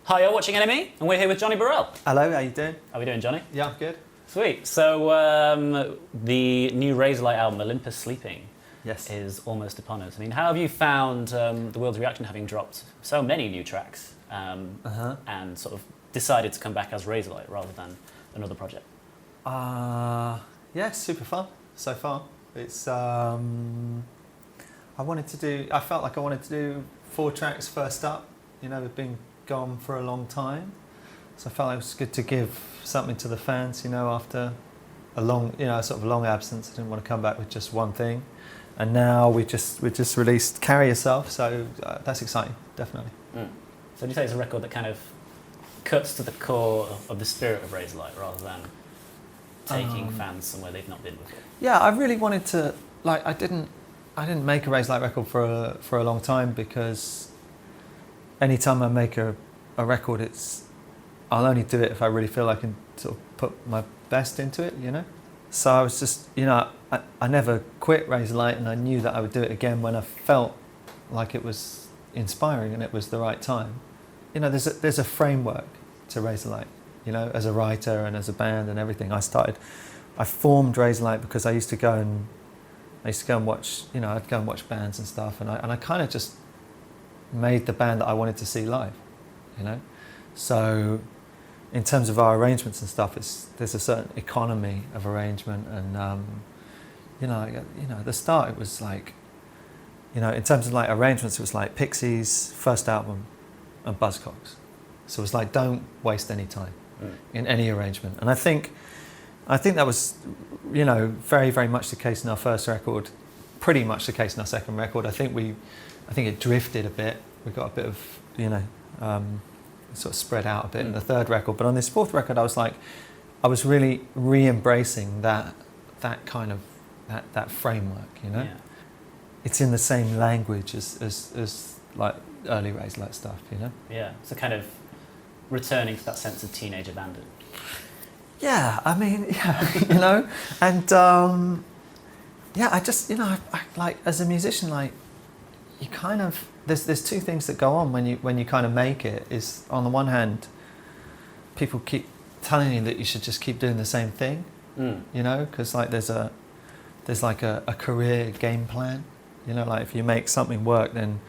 Hi, you're watching NME, and we're here with Johnny Borrell. Hello, how you doing? How are we doing, Johnny? Yeah, good. Sweet. So, the new Razorlight album, Olympus Sleeping, Yes. is almost upon us. I mean, how have you found the world's reaction having dropped so many new tracks and sort of decided to come back as Razorlight rather than another project? Yeah, super fun so far. It's I felt like I wanted to do 4 tracks first up. You know, we've been gone for a long time, so I felt like it was good to give something to the fans. You know, after a long, sort of long absence, I didn't want to come back with just one thing. And now we just released "Carry Yourself," so that's exciting, definitely. So, do you say it's a record that kind of cuts to the core of the spirit of Razorlight rather than taking fans somewhere they've not been before? Yeah, I really wanted to. Like, I didn't make a Razorlight record for a long time because anytime I make a record, I'll only do it if I really feel I can sort of put my best into it, you know? So I was just, I never quit Razorlight, and I knew that I would do it again when I felt like it was inspiring and it was the right time. You know, there's a framework to Razorlight, you know, as a writer and as a band and everything. I formed Razorlight because I used to go and watch, I'd go and watch bands and stuff, and I kind of just made the band that I wanted to see live, you know. So in terms of our arrangements and stuff, there's a certain economy of arrangement, and at the start it was like, in terms of like arrangements, it was like Pixies' first album and Buzzcocks. So it was like, don't waste any time in any arrangement. And I think that was, very, very much the case in our first record, pretty much the case in our second record. I think it drifted a bit. We got a bit of, sort of spread out a bit in the third record. But on this fourth record, I was really re-embracing that kind of, that framework, you know? Yeah. It's in the same language as like early Razorlight stuff, you know? Yeah, so kind of returning to that sense of teenage abandon. Yeah, I mean, and I just, I like, as a musician, like, you kind of, there's 2 things that go on when you kind of make it. Is, on the one hand, people keep telling you that you should just keep doing the same thing, because like there's like a career game plan, like if you make something work, then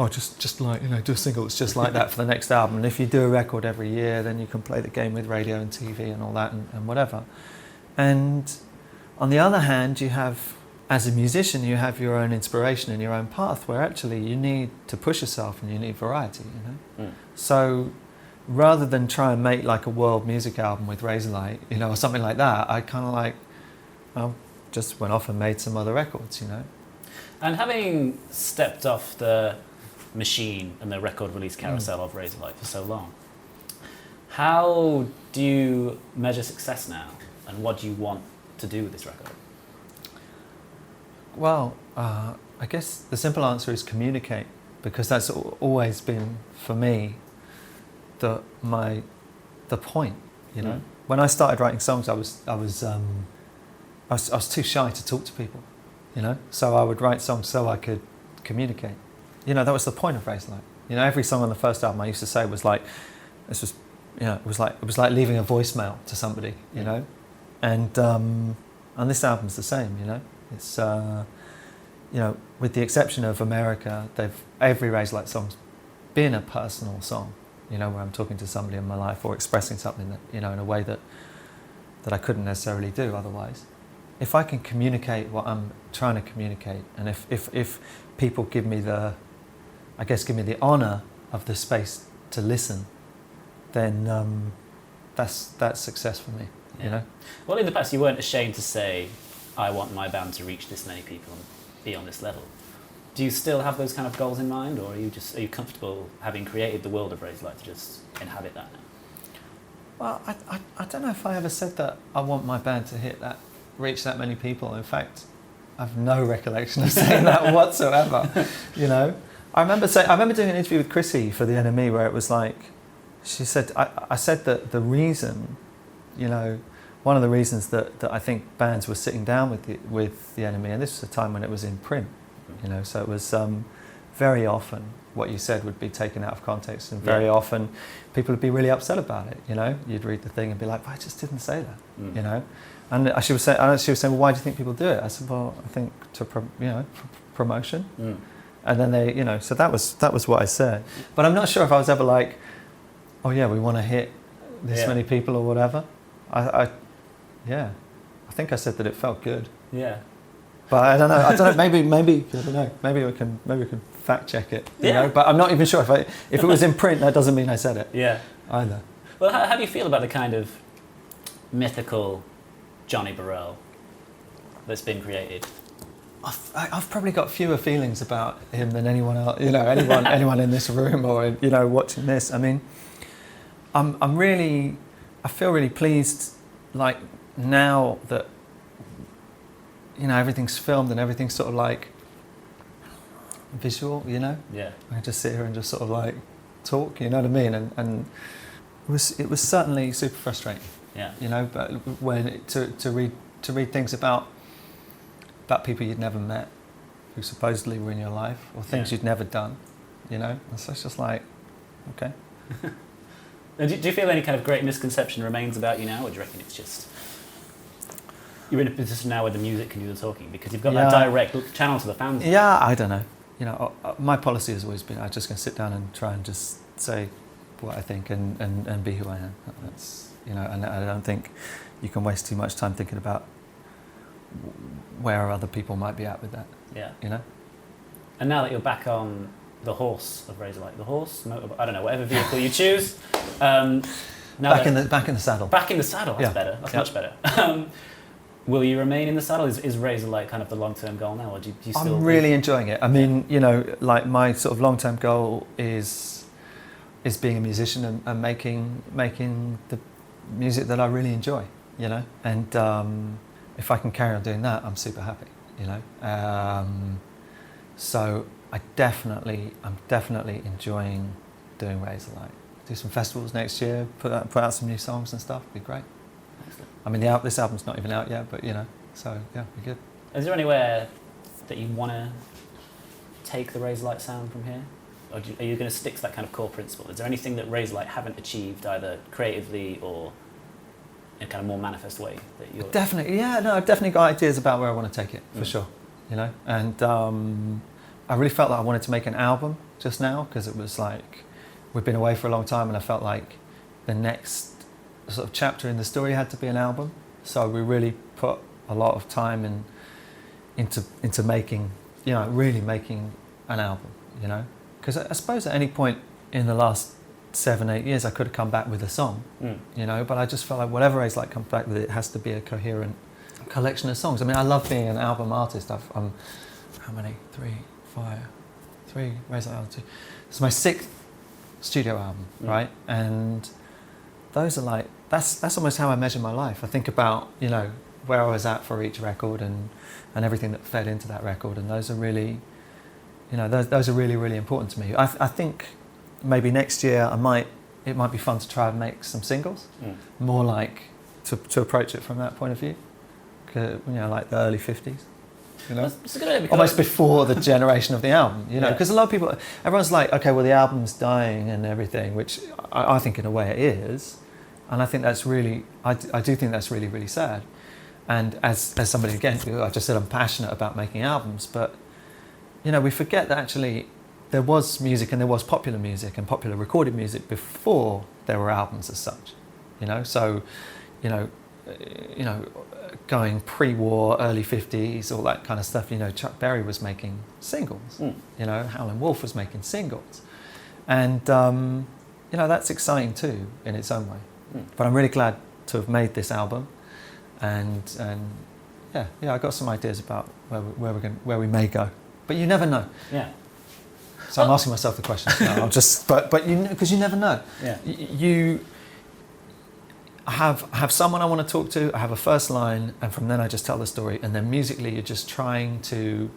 just like, do a single that's just like that for the next album, and if you do a record every year, then you can play the game with radio and TV and all that and whatever. And on the other hand, you have, as a musician, you have your own inspiration and your own path, where actually you need to push yourself and you need variety, So rather than try and make like a world music album with Razorlight, or something like that, I kind of like, just went off and made some other records, And having stepped off the machine and the record release carousel of Razorlight for so long, how do you measure success now, and what do you want to do with this record? Well, I guess the simple answer is communicate, because that's always been, for me, the point, When I started writing songs, I was too shy to talk to people, so I would write songs so I could communicate. That was the point of Razorlight. Every song on the first album I used to say was like, it was like leaving a voicemail to somebody, and this album's the same, It's with the exception of America, every Razorlight song's been a personal song, where I'm talking to somebody in my life or expressing something that, in a way that I couldn't necessarily do otherwise. If I can communicate what I'm trying to communicate, and if people give me the honour of the space to listen, then that's success for me, Well, in the past, you weren't ashamed to say, I want my band to reach this many people and be on this level. Do you still have those kind of goals in mind, or are you comfortable, having created the world of Razorlight, to just inhabit that now? Well, I don't know if I ever said that I want my band to reach that many people. In fact, I have no recollection of saying that whatsoever. I remember doing an interview with Chrissy for the NME where it was like, she said, I said that the reason, one of the reasons that I think bands were sitting down with the NME, and this was a time when it was in print, so it was very often what you said would be taken out of context, and very often people would be really upset about it. You know, you'd read the thing and be like, "I just didn't say that." You know, and she was saying, "Well, why do you think people do it?" I said, "Well, I think promotion." And then they, you know, so that was what I said. But I'm not sure if I was ever like, "Oh yeah, we want to hit this many people or whatever." I think I said that it felt good. Yeah. But I don't know. Maybe I don't know. Maybe we can fact check it. You know? But I'm not even sure if it was in print. That doesn't mean I said it. Yeah. Either. Well, how do you feel about the kind of mythical Johnny Borrell that's been created? I've probably got fewer feelings about him than anyone else. You know, anyone in this room or watching this. I mean, I feel really pleased. Like now that everything's filmed and everything's sort of like visual, I can just sit here and just sort of like talk, you know what I mean? And it was certainly super frustrating. Yeah. But when to read things about people you'd never met, who supposedly were in your life, or things you'd never done, and so it's just like, okay. And do you feel any kind of great misconception remains about you now, or do you reckon it's just you're in a position now where the music can do the talking because you've got that direct channel to the fans? Yeah, I don't know. My policy has always been I'm just going to sit down and try and just say what I think and be who I am. That's and I don't think you can waste too much time thinking about where other people might be at with that. Yeah. And now that you're back on the horse of Razorlight, I don't know, whatever vehicle you choose. Back in the saddle. Back in the saddle. That's better. That's much better. Will you remain in the saddle? Is Razorlight kind of the long-term goal now, or do you still? I'm really enjoying it. I mean, like my sort of long-term goal is being a musician and making the music that I really enjoy. And if I can carry on doing that, I'm super happy. So I'm definitely enjoying doing Razorlight. Do some festivals next year. Put out some new songs and stuff. It'd be great. Excellent. I mean, this album's not even out yet, but so yeah, be good. Is there anywhere that you want to take the Razorlight sound from here, or are you going to stick to that kind of core principle? Is there anything that Razorlight haven't achieved, either creatively or in a kind of more manifest way that you're? Definitely, I've definitely got ideas about where I want to take it for sure. And I really felt like I wanted to make an album just now because it was like we've been away for a long time, and I felt like the next sort of chapter in the story had to be an album. So we really put a lot of time into making, really making an album. Because I suppose at any point in the last 7-8 years I could have come back with a song, but I just felt like whatever Razorlight comes back with, it has to be a coherent collection of songs. I mean, I love being an album artist. I'm how many? 3 Razorlight albums. It's my 6th studio album, right? And those are like that's almost how I measure my life. I think about where I was at for each record and everything that fed into that record, and those are really those are really, really important to me. I think maybe next year it might be fun to try and make some singles, more like to approach it from that point of view, like the early 50s. It's a good idea, almost before the generation of the album, because a lot of people, everyone's like, okay, well the album's dying and everything, which I think in a way it is, and I think that's really, I do think that's really, really sad. And as somebody, again, I just said I'm passionate about making albums, but we forget that actually there was music and there was popular music and popular recorded music before there were albums as such, so going pre-war, early 50s, all that kind of stuff. Chuck Berry was making singles. Howlin' Wolf was making singles, and that's exciting too in its own way. But I'm really glad to have made this album, and I got some ideas about where we may go. But you never know. Yeah. So I'm asking myself the question now. But because you never know. Yeah. I have someone I want to talk to, I have a first line, and from then I just tell the story, and then musically you're just trying to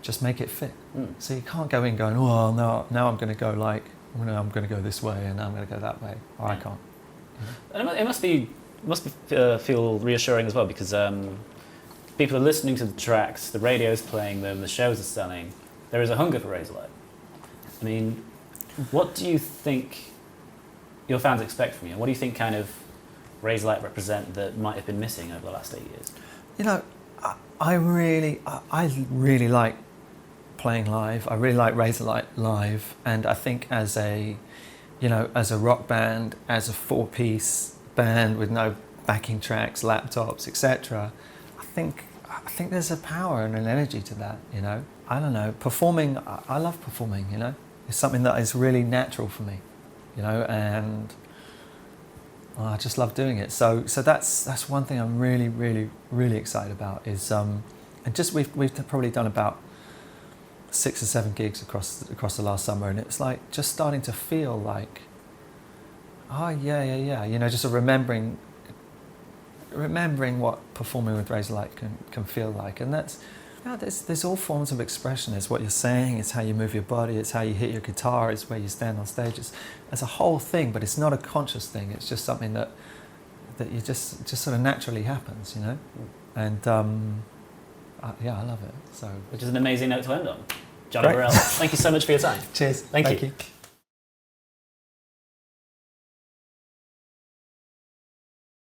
just make it fit. So you can't go in going, oh, no, now I'm going to go like, I'm going to go this way, and now I'm going to go that way, or I can't. And it must feel reassuring as well, because people are listening to the tracks, the radio's playing them, the shows are selling, there is a hunger for Razorlight. I mean, what do you think your fans expect from you? What do you think kind of Razorlight represent that might have been missing over the last 8 years? You know, I really like playing live. I really like Razorlight live, and I think as a rock band, as a 4-piece band with no backing tracks, laptops, etc., I think there's a power and an energy to that. You know, I don't know. Performing, I love performing. You know, it's something that is really natural for me. You know, and I just love doing it. So that's one thing I'm really excited about is and just we've probably done about 6 or 7 gigs across the last summer, and it's like just starting to feel like, oh yeah, you know, just remembering what performing with Razorlight can feel like. And that's, yeah, there's all forms of expression. It's what you're saying, it's how you move your body, it's how you hit your guitar, it's where you stand on stage. It's a whole thing, but it's not a conscious thing. It's just something that you just sort of naturally happens, you know. And yeah, I love it. So, which is an amazing note to end on. Johnny Borrell, thank you so much for your time. Cheers. Thank you.